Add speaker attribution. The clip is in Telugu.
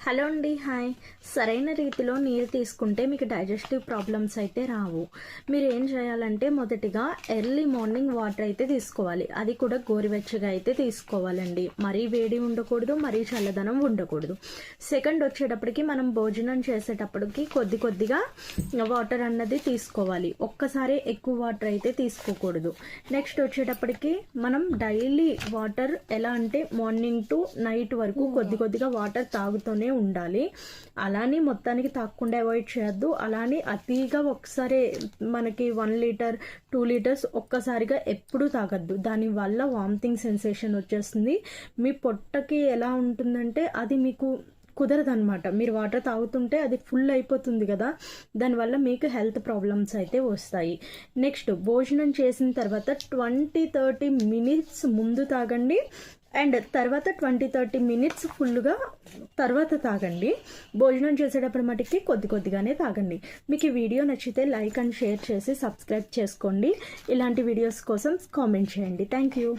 Speaker 1: హలో అండి, హాయ్. సరైన రీతిలో నీరు తీసుకుంటే మీకు డైజెస్టివ్ ప్రాబ్లమ్స్ అయితే రావు. మీరు ఏం చేయాలంటే మొదటిగా ఎర్లీ మార్నింగ్ వాటర్ అయితే తీసుకోవాలి. అది కూడా గోరువెచ్చగా అయితే తీసుకోవాలండి. మరీ వేడి ఉండకూడదు, మరీ చల్లదనం ఉండకూడదు. సెకండ్ వచ్చేటప్పటికి మనం భోజనం చేసేటప్పటికి కొద్దిగా వాటర్ అన్నది తీసుకోవాలి. ఒక్కసారి ఎక్కువ వాటర్ అయితే తీసుకోకూడదు. నెక్స్ట్ వచ్చేటప్పటికి మనం డైలీ వాటర్ ఎలా అంటే మార్నింగ్ టు నైట్ వరకు కొద్దిగా వాటర్ తాగుతూనే ఉండాలి. అలానే మొత్తానికి తాగకుండా అవాయిడ్ చేయొద్దు. అలానే అతిగా ఒకసారి మనకి 1 లీటర్ 2 లీటర్స్ ఒక్కసారిగా ఎప్పుడు తాగద్దు. దానివల్ల వామిటింగ్ సెన్సేషన్ వచ్చేస్తుంది. మీ పొట్టకి ఎలా ఉంటుందంటే అది మీకు కుదరదనమాట. మీరు వాటర్ తాగుతుంటే అది ఫుల్ అయిపోతుంది కదా, దానివల్ల మీకు హెల్త్ ప్రాబ్లమ్స్ అయితే వస్తాయి. నెక్స్ట్ భోజనం చేసిన తర్వాత 20-30 మినిట్స్ ముందు తాగండి అండ్ తర్వాత 20-30 మినిట్స్ ఫుల్గా తర్వాత తాగండి. భోజనం చేసేటప్పుడు మటుకి కొద్దిగానే తాగండి. మీకు ఈ వీడియో నచ్చితే లైక్ అండ్ షేర్ చేసి సబ్స్క్రైబ్ చేసుకోండి. ఇలాంటి వీడియోస్ కోసం కామెంట్ చేయండి. Thank you.